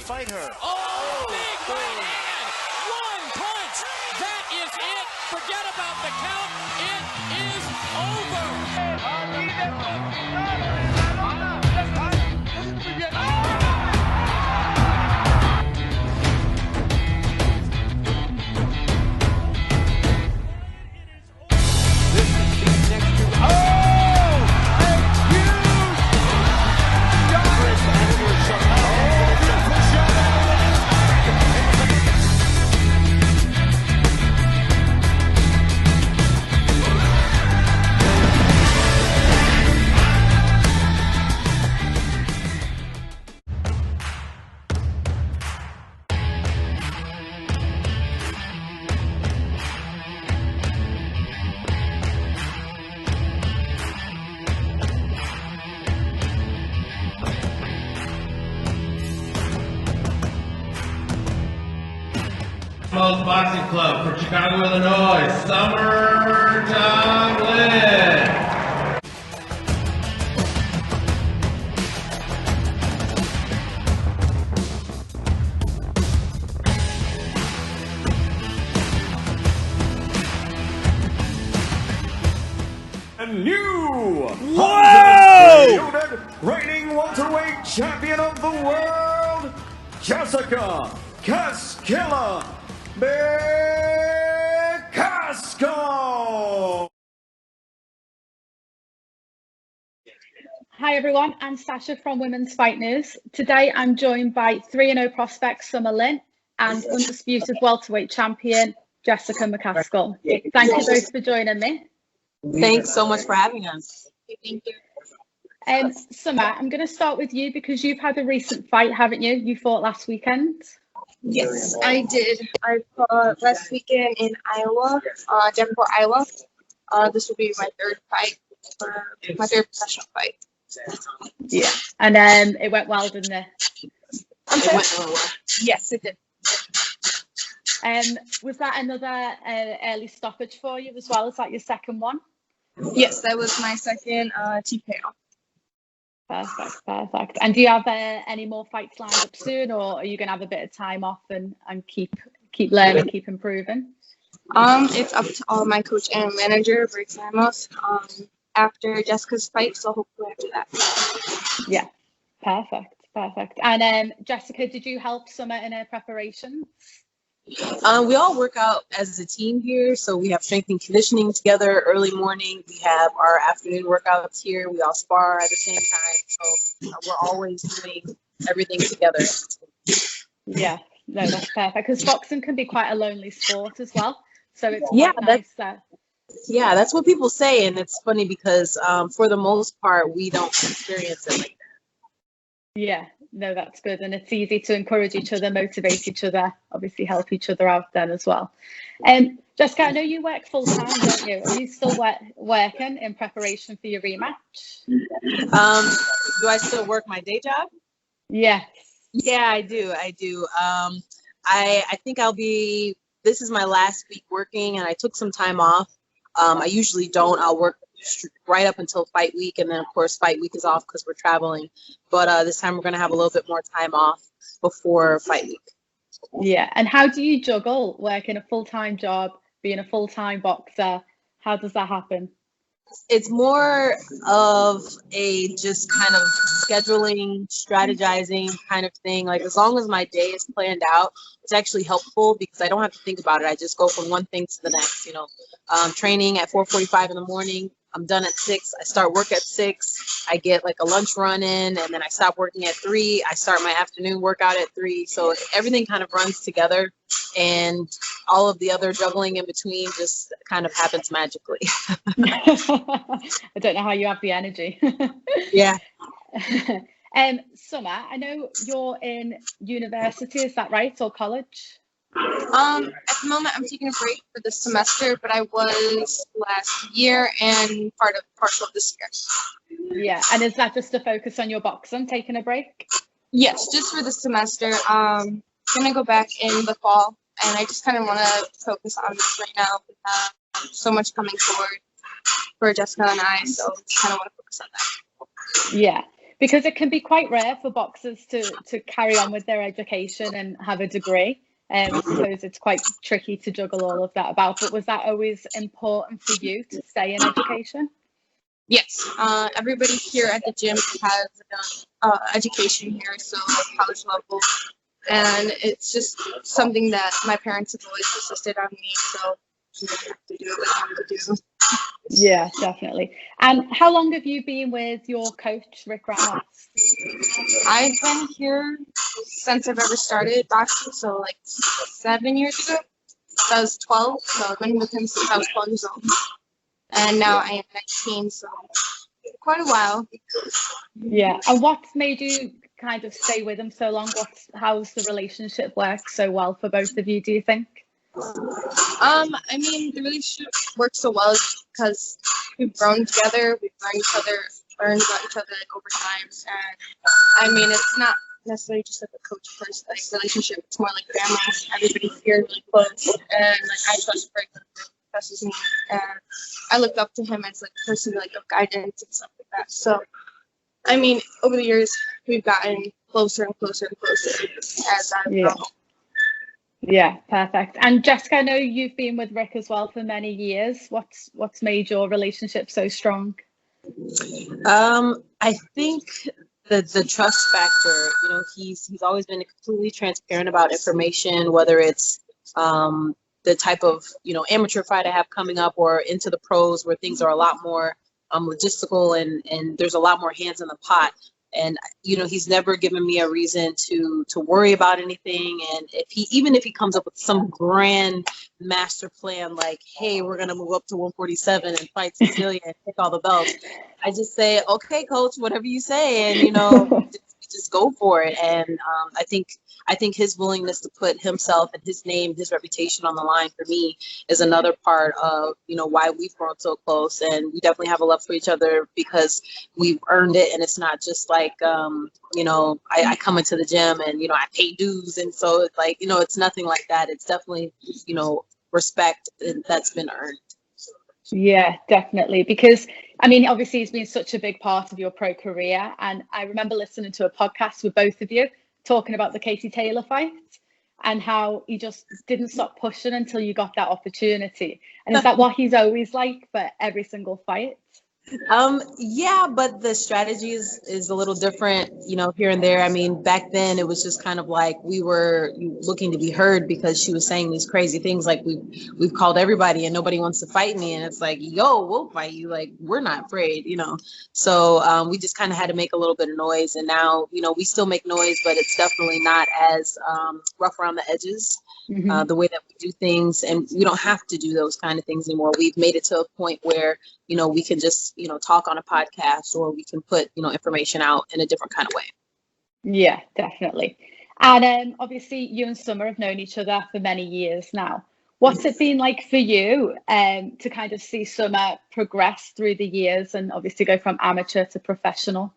fight her. Oh, big right hand! One punch! That is it! Forget about the count. It is over! Boxing Club from Chicago, Illinois, Summertime Lynn. A new Whoa! reigning welterweight champion of the world, Jessica CasKILLA McCaskill. Hi everyone, I'm Sasha from Women's Fight News. Today I'm joined by 3-0 prospect Lynn and undisputed welterweight champion Jessica McCaskill. Thank you both for joining me. Thanks so much for having us. Thank you. Summer, I'm going to start with you because you've had a recent fight, haven't you? You fought last weekend. Yes, I did. I fought last weekend in Iowa, Denver, Iowa. This will be my third fight, my third professional fight. Yeah, and it went well, didn't it? Yes, it did. Was that another early stoppage for you as well? Is that your second one? Yes, that was my second TKO. Perfect. And do you have any more fights lined up soon, or are you going to have a bit of time off and keep learning, keep improving? It's up to my coach and manager, Rick Ramos, after Jessica's fight, so hopefully after that. Yeah, perfect. And Jessica, did you help Summer in her preparations? We all work out as a team here, so we have strength and conditioning together early morning. We have our afternoon workouts here. We all spar at the same time, so we're always doing everything together. Yeah, no, that's perfect, because boxing can be quite a lonely sport as well, so it's nice that. Yeah, that's what people say, and it's funny because for the most part, we don't experience it like that. Yeah, no, that's good, and it's easy to encourage each other, motivate each other, obviously help each other out then as well. Jessica, I know you work full time, don't you? Are you still working in preparation for your rematch? Do I still work my day job? Yes. Yeah, I do. I think this is my last week working, and I took some time off. I usually don't. I'll work right up until fight week, and then of course fight week is off because we're traveling, but this time we're going to have a little bit more time off before fight week. Yeah, and how do you juggle working a full-time job, being a full-time boxer? How does that happen? It's more of a just kind of scheduling, strategizing kind of thing. Like, as long as my day is planned out, it's actually helpful because I don't have to think about it. I just go from one thing to the next, training at 4:45 in the morning. I'm done at 6. I start work at 6. I get like a lunch run in, and then I stop working at 3. I start my afternoon workout at 3. So everything kind of runs together, and all of the other juggling in between just kind of happens magically. I don't know how you have the energy. Yeah. Summer, I know you're in university, is that right, or college? At the moment, I'm taking a break for this semester, but I was last year and partial of this year. Yeah, and is that just to focus on your boxing, taking a break? Yes, just for the semester. I'm gonna go back in the fall, and I just kind of want to focus on this right now. We have so much coming forward for Jessica and I, so just kind of want to focus on that. Yeah. because it can be quite rare for boxers to carry on with their education and have a degree. I suppose it's quite tricky to juggle all of that about, but was that always important for you to stay in education? Yes, everybody here at the gym has education here, so like college level, and it's just something that my parents have always insisted on me, so I have to do what I have to do. Yeah, definitely. And how long have you been with your coach, Rick Ramos? I've been here since I've ever started boxing, so like 7 years ago. I was 12, so I've been with him since I was 12 years old. And now I am 19, so quite a while. Yeah. And what's made you kind of stay with him so long? How's the relationship work so well for both of you, do you think? I mean, the relationship works so well because we've grown together, we've learned about each other like over time, and I mean, it's not necessarily just like a coach first like relationship, it's more like family. Everybody's here really close, and like I trust Rick, trusts me, and I look up to him as like a person like of guidance and stuff like that. So I mean, over the years we've gotten closer and closer and closer as I've grown. Yeah, perfect. And Jessica, I know you've been with Rick as well for many years. What's made your relationship so strong? I think the trust factor. You know, he's always been completely transparent about information, whether it's the type of amateur fight I have coming up or into the pros where things are a lot more logistical and there's a lot more hands in the pot. And he's never given me a reason to worry about anything. And even if he comes up with some grand master plan, like, hey, we're gonna move up to 147 and fight Cecilia and take all the belts, I just say, okay, coach, whatever you say, and just go for it. And I think his willingness to put himself and his name, his reputation on the line for me is another part of, why we've grown so close. And we definitely have a love for each other because we've earned it. And it's not just like, I come into the gym and, I pay dues. And so it's like, it's nothing like that. It's definitely, respect that's been earned. Yeah, definitely. Because, I mean, obviously he's been such a big part of your pro career. And I remember listening to a podcast with both of you talking about the Katie Taylor fight and how he just didn't stop pushing until you got that opportunity. And is that what he's always like for every single fight? Yeah, but the strategy is a little different, here and there. I mean, back then it was just kind of like we were looking to be heard because she was saying these crazy things like we've called everybody and nobody wants to fight me, and it's like, yo, we'll fight you, like we're not afraid, So we just kind of had to make a little bit of noise, and now we still make noise, but it's definitely not as rough around the edges. The way that we do things, and we don't have to do those kind of things anymore. We've made it to a point where we can just talk on a podcast, or we can put information out in a different kind of way. Yeah, definitely. And obviously you and Summer have known each other for many years now. What's it been like for you to kind of see Summer progress through the years and obviously go from amateur to professional?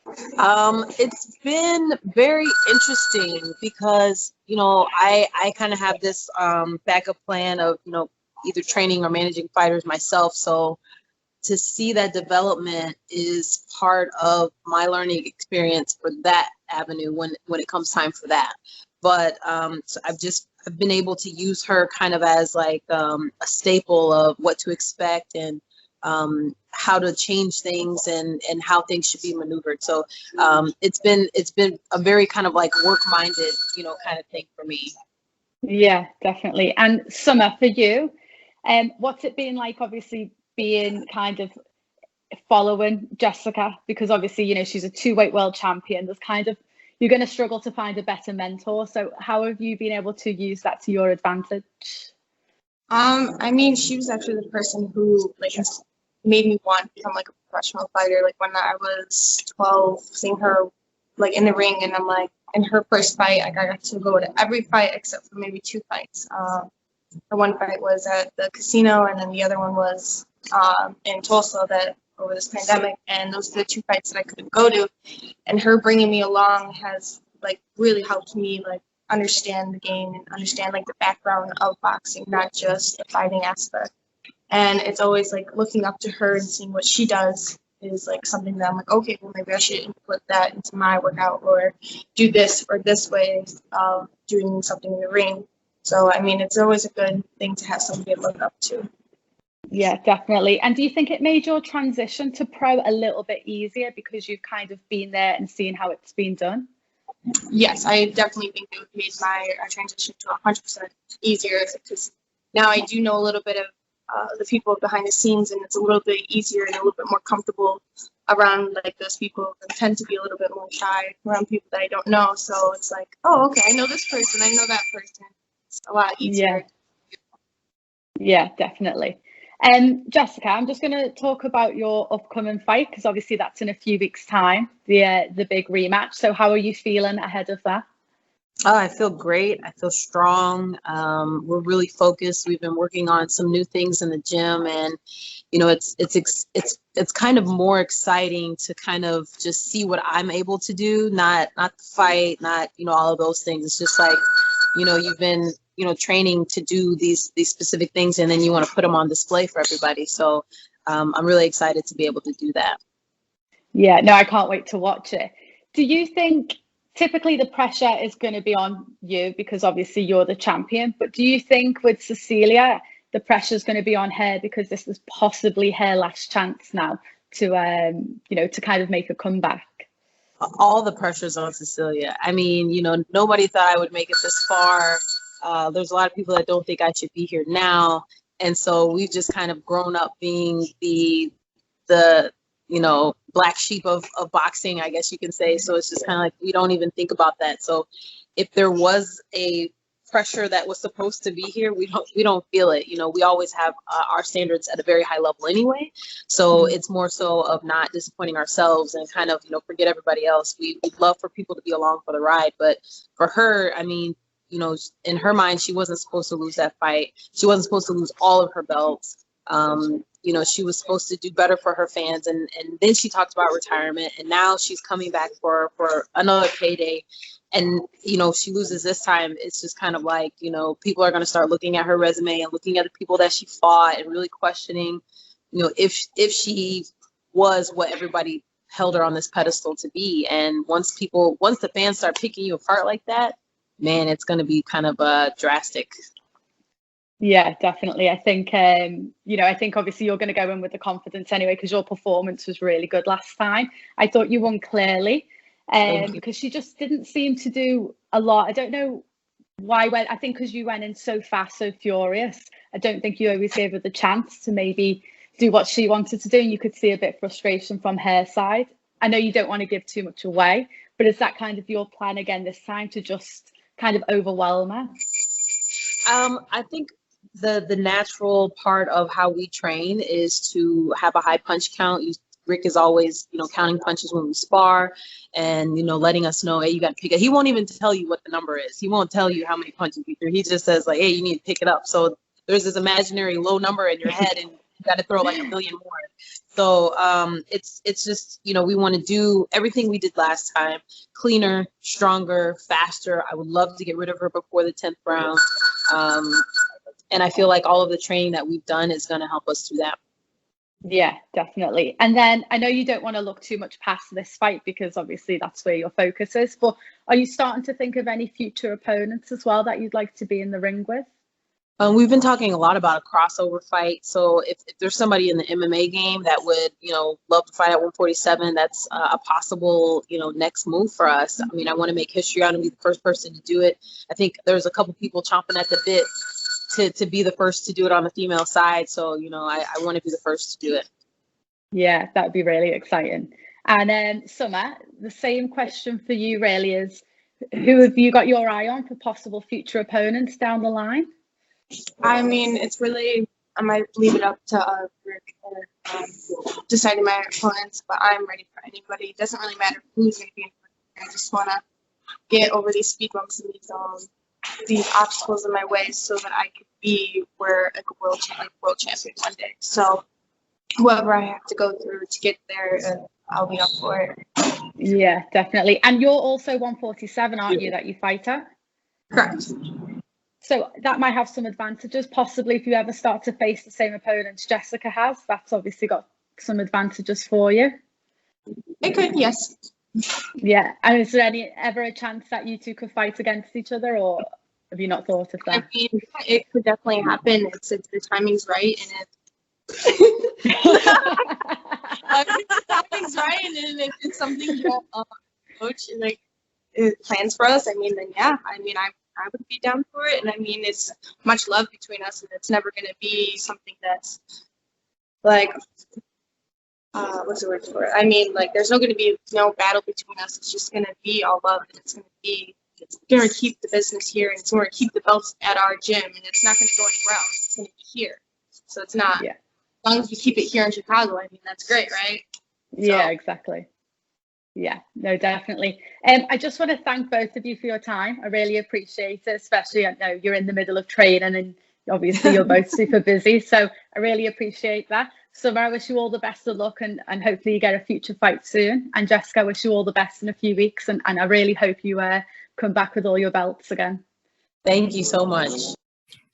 It's been very interesting because, I kind of have this backup plan of, either training or managing fighters myself. So to see that development is part of my learning experience for that avenue when it comes time for that. But so I've been able to use her kind of as like a staple of what to expect and how to change things and how things should be maneuvered. So it's been a very kind of like work-minded, kind of thing for me. Yeah, definitely. And Summer, for you, what's it been like, obviously being kind of following Jessica, because obviously, she's a 2-weight world champion. You're going to struggle to find a better mentor. So how have you been able to use that to your advantage? I mean, she was actually the person who made me want to become like a professional fighter. Like when I was 12, seeing her like in the ring, and I'm like, in her first fight, I got to go to every fight except for maybe 2 fights. The one fight was at the casino, and then the other one was in Tulsa that over this pandemic, and those are the 2 fights that I couldn't go to. And her bringing me along has like really helped me like understand the game and understand like the background of boxing, not just the fighting aspect. And it's always like looking up to her and seeing what she does is like something that I'm like, okay, well maybe I should input that into my workout or do this or this way of doing something in the ring. So I mean, it's always a good thing to have somebody to look up to. Yeah, definitely. And do you think it made your transition to pro a little bit easier because you've kind of been there and seen how it's been done? Yes, I definitely think it made my transition to 100% easier because now I do know a little bit of the people behind the scenes, and it's a little bit easier and a little bit more comfortable around like those people that tend to be a little bit more shy around people that I don't know. So it's like, oh, okay, I know this person, I know that person. It's a lot easier. Yeah, definitely. Jessica, I'm just going to talk about your upcoming fight because obviously that's in a few weeks' time, the big rematch. So how are you feeling ahead of that? Oh, I feel great. I feel strong. We're really focused. We've been working on some new things in the gym, and you know, it's kind of more exciting to kind of just see what I'm able to do, not the fight, not all of those things. It's just like you've been training to do these specific things, and then you want to put them on display for everybody. So I'm really excited to be able to do that. Yeah, no, I can't wait to watch it. Do you think typically the pressure is going to be on you because obviously you're the champion, but do you think with Cecilia, the pressure is going to be on her because this is possibly her last chance now to, to kind of make a comeback? All the pressure's on Cecilia. I mean, nobody thought I would make it this far. There's a lot of people that don't think I should be here now. And so we've just kind of grown up being the black sheep of boxing, I guess you can say. So it's just kind of like we don't even think about that. So if there was a pressure that was supposed to be here, we don't feel it. We always have our standards at a very high level anyway. So it's more so of not disappointing ourselves and kind of forget everybody else. We'd love for people to be along for the ride, but for her, I mean, in her mind, she wasn't supposed to lose that fight. She wasn't supposed to lose all of her belts. She was supposed to do better for her fans, and then she talked about retirement, and now she's coming back for another payday. And she loses this time, it's just kind of like people are going to start looking at her resume and looking at the people that she fought and really questioning if she was what everybody held her on this pedestal to be. And once the fans start picking you apart like that, man, it's going to be kind of drastic. Yeah, definitely. I think, I think obviously you're going to go in with the confidence anyway, because your performance was really good last time. I thought you won clearly because she just didn't seem to do a lot. I don't know why. I think because you went in so fast, so furious. I don't think you always gave her the chance to maybe do what she wanted to do. And you could see a bit of frustration from her side. I know you don't want to give too much away, but is that kind of your plan again this time, to just kind of overwhelm her? I think the natural part of how we train is to have a high punch count. Rick is always, counting punches when we spar and, letting us know, hey, you got to pick it. He won't even tell you what the number is. He won't tell you how many punches you threw. He just says like, hey, you need to pick it up. So there's this imaginary low number in your head and you got to throw like a million more. So it's just, we want to do everything we did last time, cleaner, stronger, faster. I would love to get rid of her before the 10th round. And I feel like all of the training that we've done is going to help us through that. Yeah, definitely. And then I know you don't want to look too much past this fight because obviously that's where your focus is, but are you starting to think of any future opponents as well that you'd like to be in the ring with? We've been talking a lot about a crossover fight. So if there's somebody in the MMA game that would, love to fight at 147, that's a possible, next move for us. I mean, I want to make history. I want to be the first person to do it. I think there's a couple people chomping at the bit to be the first to do it on the female side. So, I want to be the first to do it. Yeah, that would be really exciting. And Summer, the same question for you really is, who have you got your eye on for possible future opponents down the line? I mean, it's really, I might leave it up to Rick or deciding my opponents, but I'm ready for anybody. It doesn't really matter who's going to be in front of me. I just want to get over these speed bumps and these obstacles in my way so that I could be where like a world champion one day. So whoever I have to go through to get there, I'll be up for it. Yeah, definitely. And you're also 147, aren't you, that you fight at? Correct. So that might have some advantages, possibly if you ever start to face the same opponents Jessica has. That's obviously got some advantages for you? It could, yes. Yeah. And is there ever a chance that you two could fight against each other, or have you not thought of I that? mean, it could definitely happen. It's if the timing's right, and if the timing's right, and if it's something that coach like plans for us, I mean, then yeah, I mean, I would be down for it, and I mean, it's much love between us, and it's never gonna be something that's like what's the word for it? I mean, like, there's not gonna be no battle between us. It's just gonna be all love, and it's gonna keep the business here, and it's gonna keep the belts at our gym, and it's not gonna go anywhere else. It's gonna be here. So it's not. Yeah. As long as we keep it here in Chicago, I mean, that's great, right? Yeah, So. exactly. Yeah, no, definitely. I just want to thank both of you for your time. I really appreciate it, especially I know you're in the middle of training and obviously you're both super busy. So I really appreciate that. So I wish you all the best of luck, and hopefully you get a future fight soon. And Jessica, I wish you all the best in a few weeks, and I really hope you come back with all your belts again. Thank you so much.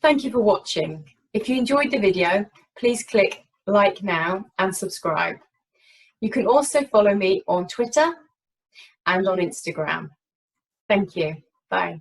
Thank you for watching. If you enjoyed the video, please click like now and subscribe. You can also follow me on Twitter and on Instagram. Thank you. Bye.